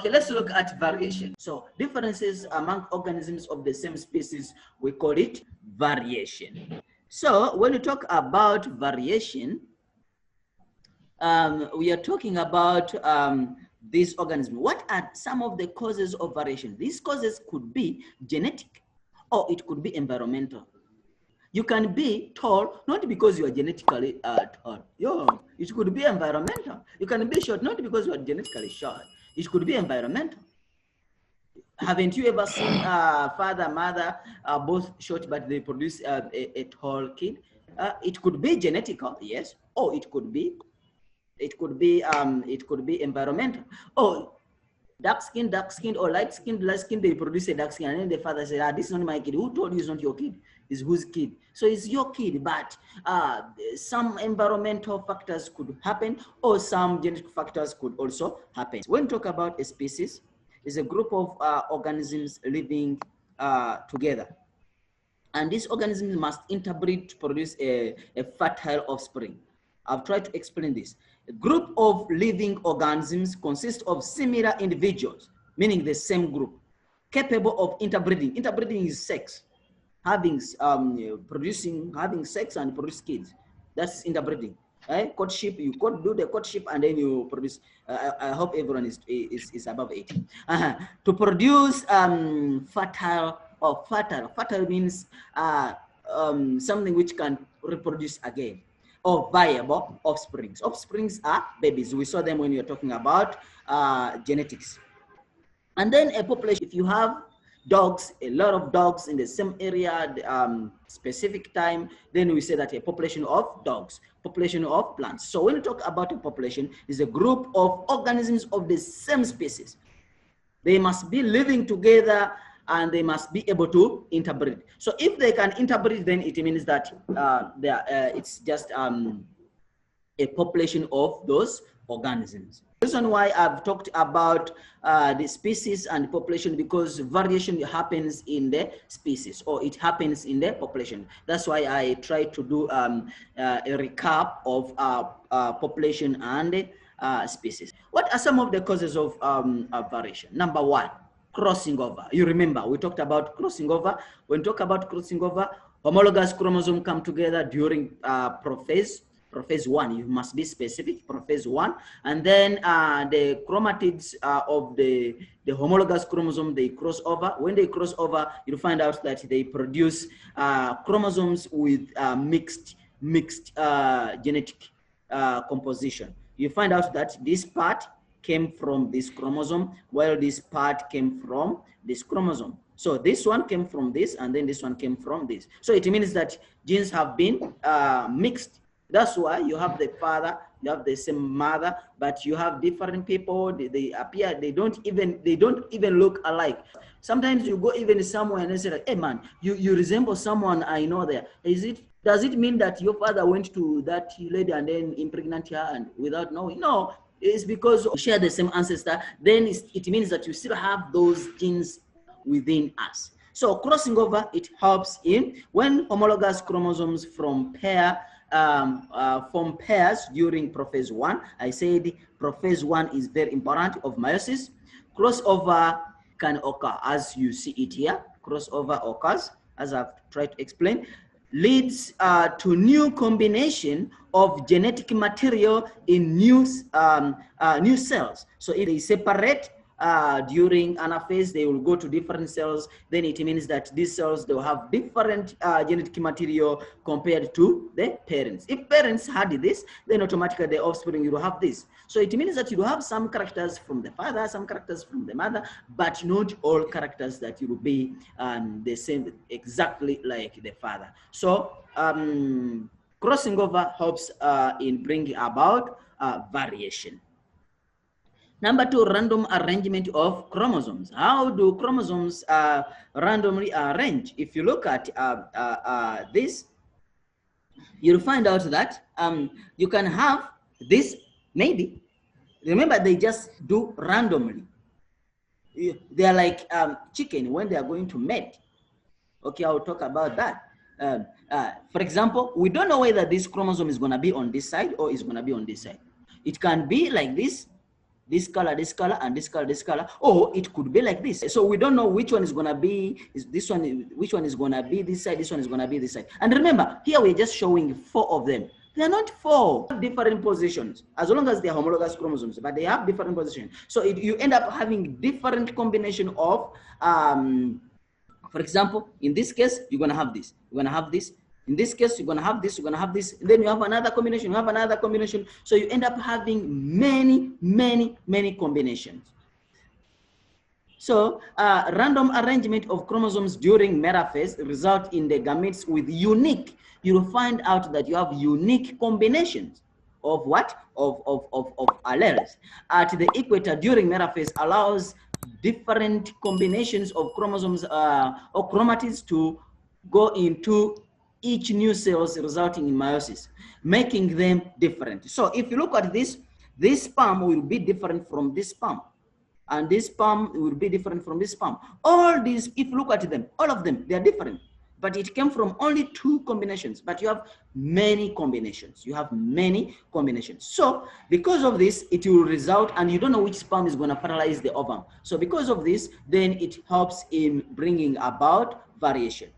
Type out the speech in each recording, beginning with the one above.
Okay, let's look at variation. So differences among organisms of the same species, we call it variation. So when we talk about variation, we are talking about this organism. What are some of the causes of variation? These causes could be genetic or it could be environmental. You can be tall not because you are genetically tall. It could be environmental. You can be short not because you are genetically short. It could be environmental. Haven't you ever seen father, mother, both short, but they produce a tall kid? It could be genetical, yes, or it could be environmental. Oh, dark skin, or light skin, they produce a dark skin, and then the father said, "Ah, this is not my kid." Who told you it's not your kid? It's whose kid? So it's your kid, but some environmental factors could happen, or some genetic factors could also happen. When we talk about a species, it's a group of organisms living together. And these organisms must interbreed to produce a fertile offspring. I've tried to explain this. A group of living organisms consists of similar individuals, meaning the same group, capable of interbreeding. Interbreeding is sex, having sex and produce kids. That's interbreeding. Right? Courtship, you do the courtship and then you produce. I hope everyone is above 18. To produce fertile. Fertile means something which can reproduce again, or viable offsprings. Offsprings are babies. We saw them when you're talking about genetics. And then a population, if you have dogs, a lot of dogs in the same area, specific time, then we say that a population of dogs, population of plants. So when we talk about a population, it's a group of organisms of the same species. They must be living together and they must be able to interbreed. So if they can interbreed, then it means that it's just a population of those organisms. The reason why I've talked about the species and population, because variation happens in the species, or it happens in the population. That's why I try to do a recap of population and species. What are some of the causes of variation? Number one, crossing over. You remember we talked about crossing over. When we talk about crossing over, homologous chromosomes come together during prophase 1. You must be specific, prophase 1, and then the chromatids of the homologous chromosome, they cross over. When they cross over, you find out that they produce chromosomes with mixed genetic composition. You find out that this part came from this chromosome, while this part came from this chromosome. So this one came from this, and then this one came from this. So it means that genes have been mixed. That's why you have the father, you have the same mother, but you have different people. They appear, they don't even look alike. Sometimes you go even somewhere and they say, "Hey man, you resemble someone I know there." Does it mean that your father went to that lady and then impregnated her and without knowing? No, it's because you share the same ancestor. Then it means that you still have those genes within us. So crossing over, it helps in when homologous chromosomes from form pairs during prophase 1. I said prophase 1 is very important of meiosis. Crossover can occur as you see it here. Crossover occurs, as I've tried to explain, leads to new combination of genetic material in new cells. So if they separate during anaphase, they will go to different cells. Then it means that these cells, they will have different genetic material compared to the parents. If parents had this, then automatically the offspring, you will have this. So it means that you will have some characters from the father, some characters from the mother, but not all characters that you will be the same, exactly like the father. So crossing over helps in bringing about variation. Number 2, random arrangement of chromosomes. How do chromosomes randomly arrange? If you look at this, you'll find out that you can have this, maybe. Remember, they just do randomly. They are like chicken when they are going to mate. Okay, I'll talk about that. For example, we don't know whether this chromosome is going to be on this side or is going to be on this side. It can be like this. this color, and this color, or it could be like this. So we don't know which one is gonna be, which one is gonna be this side, this one is gonna be this side. And remember, here we're just showing 4 of them. They are not 4 different positions, as long as they are homologous chromosomes, but they have different positions. So you end up having different combination of, for example, in this case, you're gonna have this, you're gonna have this. In this case, you're gonna have this, you're gonna have this, and then you have another combination, you have another combination. So you end up having many combinations. So random arrangement of chromosomes during metaphase result in the gametes with unique. You'll find out that you have unique combinations of what? Of alleles. At the equator during metaphase allows different combinations of chromosomes or chromatids to go into each new cells, resulting in meiosis, making them different. So if you look at this sperm will be different from this sperm, and this sperm will be different from this sperm. All these, if you look at them, all of them, they are different, but it came from only 2 combinations, but you have many combinations. You have many combinations. So because of this, it will result, and you don't know which sperm is going to fertilize the ovum. So because of this, then it helps in bringing about variation.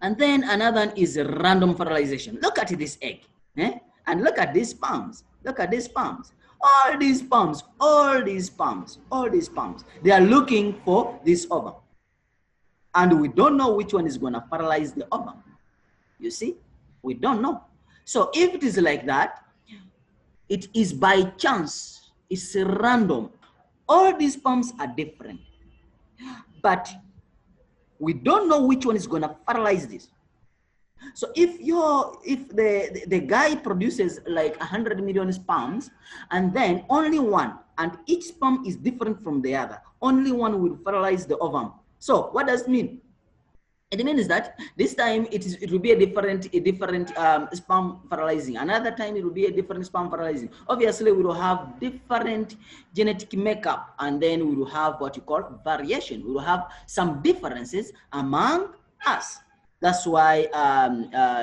And then another one is random fertilization. Look at this egg, and look at these sperms. Look at these sperms. All these sperms, they are looking for this ovum. And we don't know which one is going to fertilize the ovum. You see, we don't know. So if it is like that, it is by chance, it's random. All these sperms are different, but we don't know which one is going to fertilize this. So if the guy produces like 100 million sperms, and then only one, and each sperm is different from the other, only one will fertilize the ovum. So what does it mean? It means that this time it will be a different sperm fertilizing. Another time it will be a different sperm fertilizing. Obviously, we will have different genetic makeup, and then we will have what you call variation. We will have some differences among us. That's why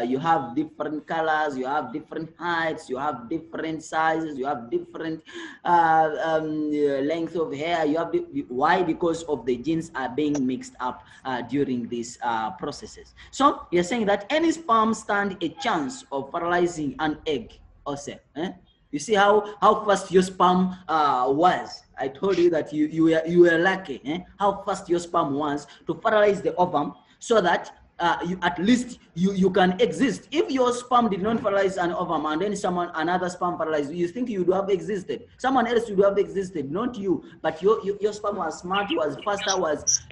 you have different colors, you have different heights, you have different sizes, you have different length of hair. You have why? Because of the genes are being mixed up during these processes. So you're saying that any sperm stand a chance of fertilizing an egg or cell. You see how fast your sperm was. I told you that you were lucky. How fast your sperm was to fertilize the ovum, so that at least you can exist. If your sperm did not fertilize an ovum, and then another sperm fertilized, you think you would have existed. Someone else would have existed, not you. But your sperm was smart, was faster,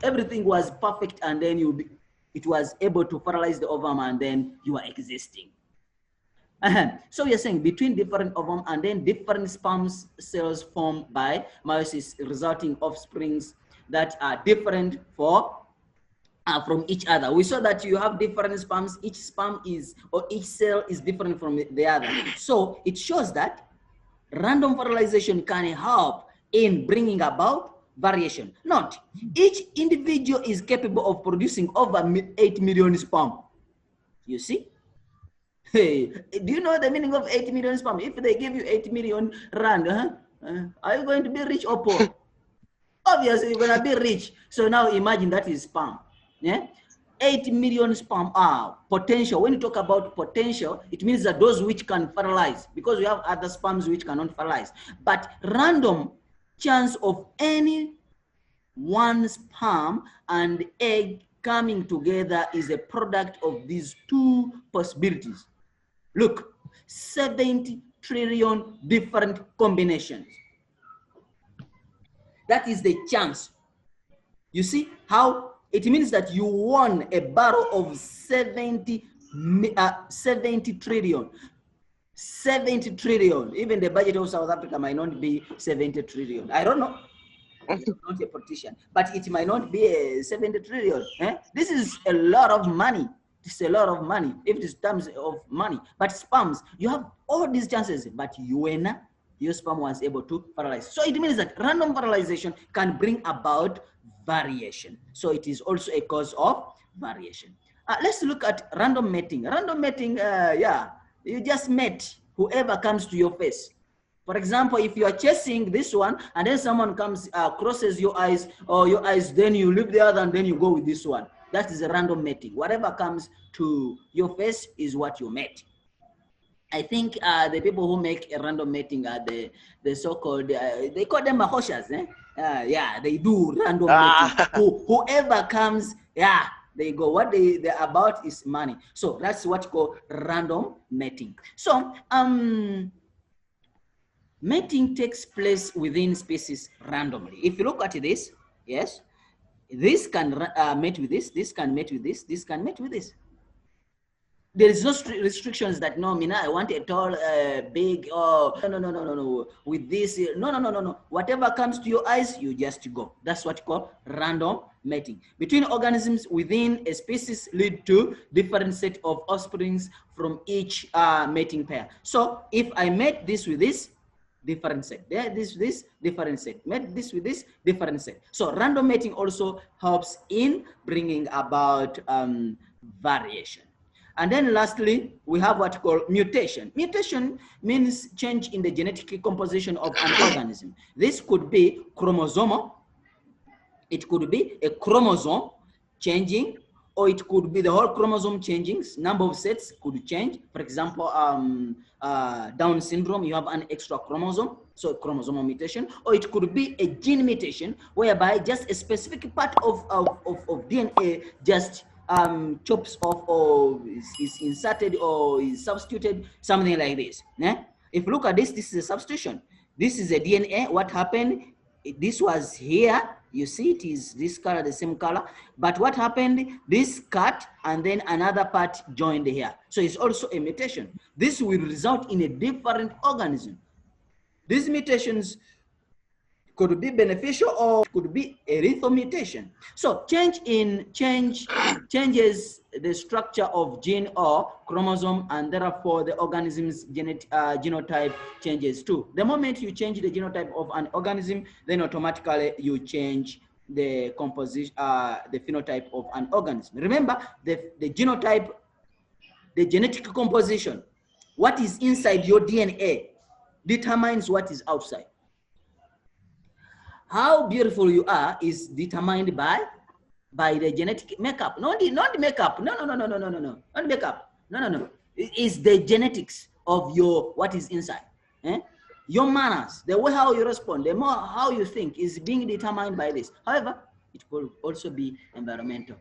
everything was perfect, and then it was able to fertilize the ovum, and then you are existing. So you're saying between different ovum and then different sperm cells formed by meiosis, resulting offsprings that are different from each other. We saw that you have different sperms. Each sperm each cell is different from the other. So it shows that random fertilization can help in bringing about variation. Not each individual is capable of producing over 8 million sperm. You see? Hey, do you know the meaning of 8 million sperm? If they give you 8 million rand, are you going to be rich or poor? Obviously, you're going to be rich. So now imagine that is sperm. 8 million sperm are potential. When you talk about potential, it means that those which can fertilize, because we have other sperms which cannot fertilize. But random chance of any one sperm and egg coming together is a product of these 2 possibilities. Look, 70 trillion different combinations. That is the chance. You see how it means that you won a barrel of 70 trillion. 70 trillion. Even the budget of South Africa might not be 70 trillion. I don't know. I'm not a politician, but it might not be a 70 trillion. This is a lot of money. It's a lot of money if it is terms of money. But sperms, you have all these chances, but your sperm was able to fertilize. So it means that random fertilization can bring about variation. So it is also a cause of variation. Let's look at random mating. Random mating, you just met whoever comes to your face. For example, if you are chasing this one and then someone comes, crosses your eyes, or your eyes, then you leave the other and then you go with this one. That is a random mating. Whatever comes to your face is what you mate. I think the people who make a random mating are the so-called, they call them mahoshas, eh? Yeah, they do random mating. Whoever comes, yeah, they go. What they're about is money. So that's what you call random mating. So mating takes place within species randomly. If you look at this, yes, this can mate with this can mate with this can mate with this. There is no restrictions that no, Mina, I want a tall, big, oh, no. With this, no. Whatever comes to your eyes, you just go. That's what you call random mating. Between organisms within a species lead to different set of offsprings from each mating pair. So if I mate this with this, different set. There, this different set. Mate this with this, different set. So random mating also helps in bringing about variation. And then lastly, we have what we call mutation. Mutation means change in the genetic composition of an organism. This could be chromosomal. It could be a chromosome changing, or it could be the whole chromosome changing. Number of sets could change. For example, Down syndrome, you have an extra chromosome, so chromosomal mutation. Or it could be a gene mutation, whereby just a specific part of DNA just chops off, or is inserted, or is substituted, something like this. If you look at this, this is a substitution. This is a DNA. What happened? This was here. You see, it is this color, the same color. But what happened? This cut, and then another part joined here. So it's also a mutation. This will result in a different organism. These mutations could be beneficial or could be a lethal mutation. So changes the structure of gene or chromosome, and therefore the organism's genotype changes too. The moment you change the genotype of an organism, then automatically you change the composition, the phenotype of an organism. Remember, the genotype, the genetic composition, what is inside your DNA determines what is outside. How beautiful you are is determined by the genetic makeup. Not the makeup. No. Not makeup. No. It is the genetics of your what is inside. Your manners, the way how you respond, the more how you think is being determined by this. However, it could also be environmental.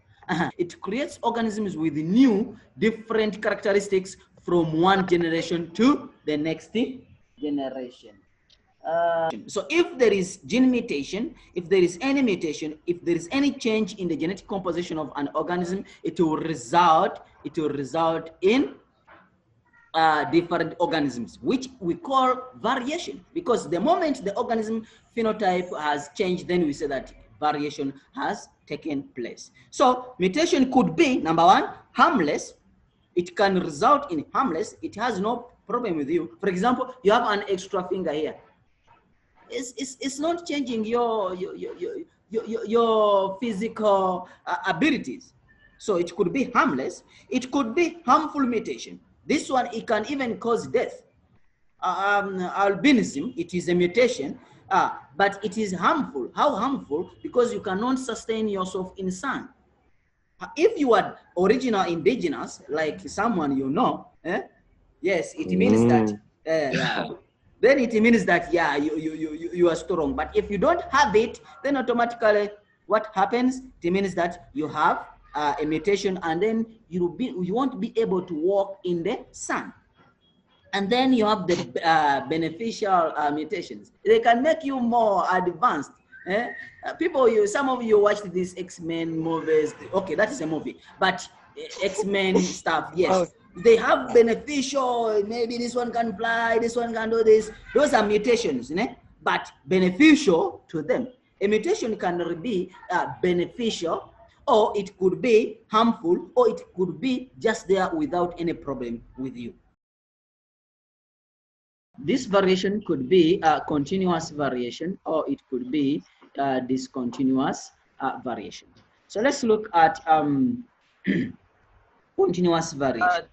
It creates organisms with new, different characteristics from one generation to the next generation. So if there is gene mutation, if there is any mutation, if there is any change in the genetic composition of an organism, it will result in different organisms, which we call variation. Because the moment the organism phenotype has changed, then we say that variation has taken place. So mutation could be, number one, harmless. It can result in harmless. It has no problem with you. For example, you have an extra finger here. It's not changing your physical abilities. So it could be harmless. It could be harmful mutation. This one, it can even cause death. Albinism, it is a mutation, but it is harmful. How harmful? Because you cannot sustain yourself in sun. If you are original indigenous, like someone you know, yes, it means that. Then it means that, yeah, you are strong. But if you don't have it, then automatically what happens? It means that you have a mutation, and then you won't be able to walk in the sun. And then you have the beneficial mutations. They can make you more advanced. Some of you watched these X-Men movies. Okay, that is a movie. But X-Men stuff, yes. Oh. They have beneficial, maybe this one can fly, this one can do this. Those are mutations, but beneficial to them. A mutation can be beneficial, or it could be harmful, or it could be just there without any problem with you. This variation could be a continuous variation, or it could be discontinuous variation. So let's look at Continuous variation.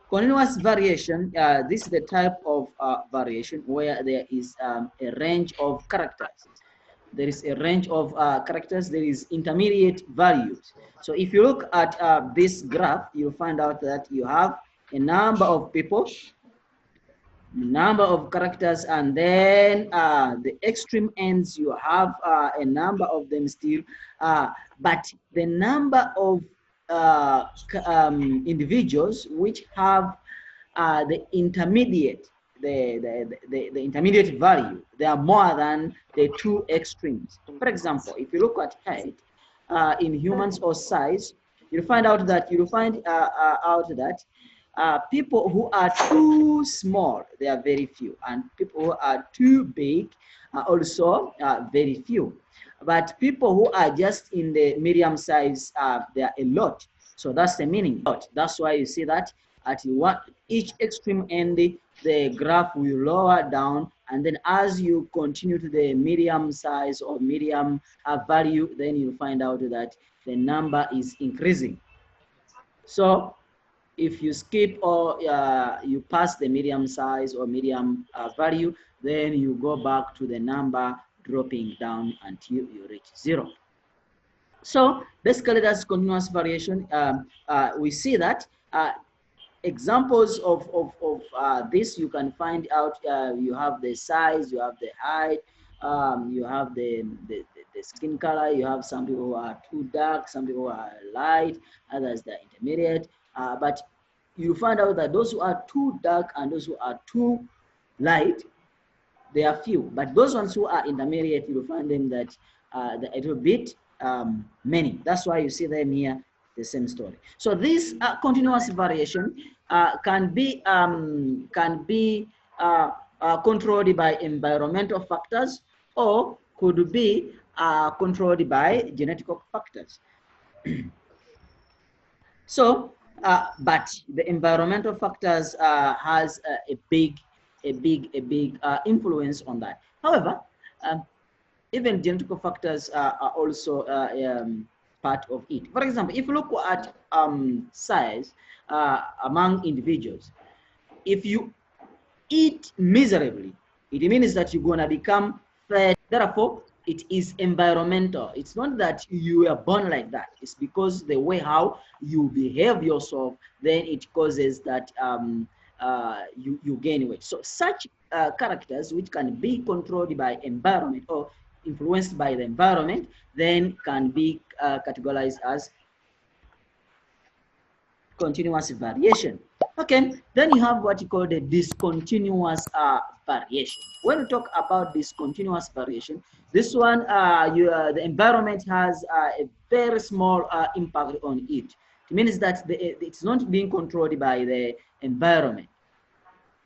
Continuous variation, this is the type of variation where there is a range of characters. There is a range of characters, there is intermediate values. So if you look at this graph, you'll find out that you have a number of people, number of characters, and then the extreme ends, you have a number of them still, but the number of individuals which have the intermediate, the intermediate value, they are more than the two extremes. For example, if you look at height in humans or size, you'll find out that people who are too small, they are very few, and people who are too big are also very few. But people who are just in the medium size, they are a lot. So that's the meaning. That's why you see that at each extreme end, the graph will lower down, and then as you continue to the medium size or medium value, then you find out that the number is increasing. So if you skip or you pass the medium size or medium value, then you go back to the number dropping down until you reach 0. So basically that's continuous variation. We see that examples of this you can find out. You have the size, you have the height, you have the skin color. You have some people who are too dark, some people who are light, others that are intermediate. But you find out that those who are too dark and those who are too light, they are few. But those ones who are intermediate, you will find them that they're a little bit many. That's why you see them here, the same story. So this continuous variation can be controlled by environmental factors, or could be controlled by genetic factors. So, but the environmental factors has a big influence on that. However, even genetic factors are also part of it. For example, if you look at size among individuals, if you eat miserably, it means that you're gonna become fat. Therefore, it is environmental. It's not that you were born like that. It's because the way how you behave yourself, then it causes that you gain weight. So such characters which can be controlled by environment or influenced by the environment, then can be categorized as continuous variation. Okay, then you have what you call the discontinuous variation. When we talk about discontinuous variation, this one, the environment has a very small impact on it. It means that it's not being controlled by the environment.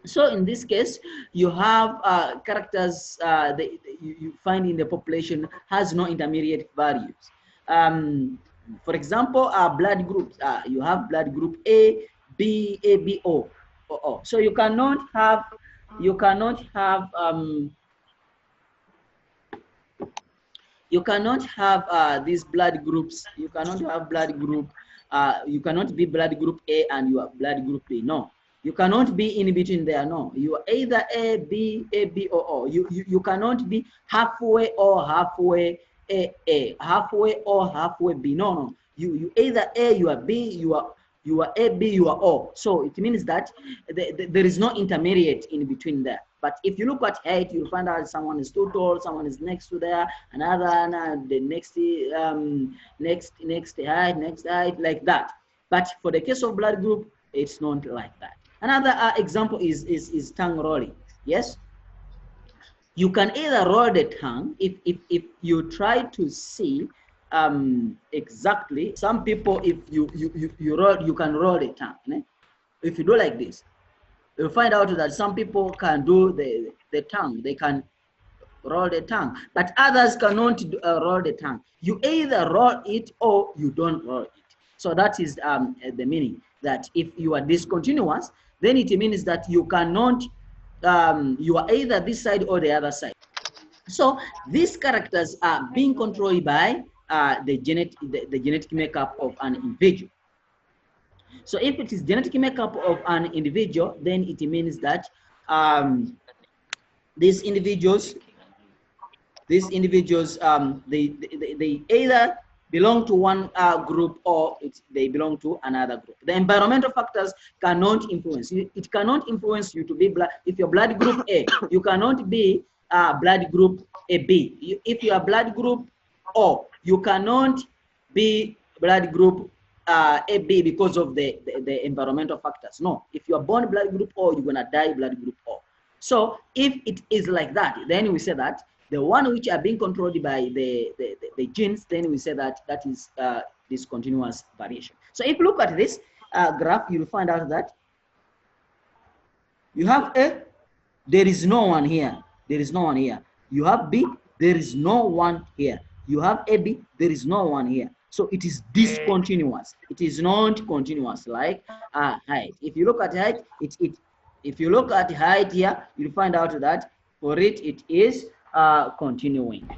So in this case, you have characters that you find in the population has no intermediate values. For example, blood groups. You have blood group A, B, O, O. So you cannot have these blood groups. You cannot have blood group. You cannot be blood group A and you are blood group B. No. You cannot be in between there. No, you are either A, B, or O. You cannot be halfway or halfway A, halfway or halfway B. No. You either A, you are B, you are A, B, you are O. So it means that there is no intermediate in between there. But if you look at height, you'll find out someone is too tall, someone is next to there, another, the next height, like that. But for the case of blood group, it's not like that. Another example is tongue rolling. Yes, you can either roll the tongue if you try to see exactly. Some people, if you roll, you can roll the tongue. Né? If you do like this, you'll find out that some people can do the tongue. They can roll the tongue, but others cannot roll the tongue. You either roll it or you don't roll it. So that is the meaning, that if you are discontinuous, then it means that you cannot, you are either this side or the other side. So these characters are being controlled by the genetic makeup of an individual. So if it is genetic makeup of an individual, then it means that these individuals, they either belong to one group or they belong to another group. The environmental factors cannot influence you. It cannot influence you to be blood. If you're blood group A, you cannot be blood group AB. If you are blood group O, you cannot be blood group AB because of the environmental factors. No, if you are born blood group O, you're gonna die blood group O. So if it is like that, then we say that the one which are being controlled by the genes, then we say that that is discontinuous variation. So if you look at this graph, you'll find out that you have A, there is no one here. There is no one here. You have B, there is no one here. You have AB, there is no one here. So it is discontinuous. It is not continuous like height. If you look at height, if you look at height here, you'll find out that for it is continuing.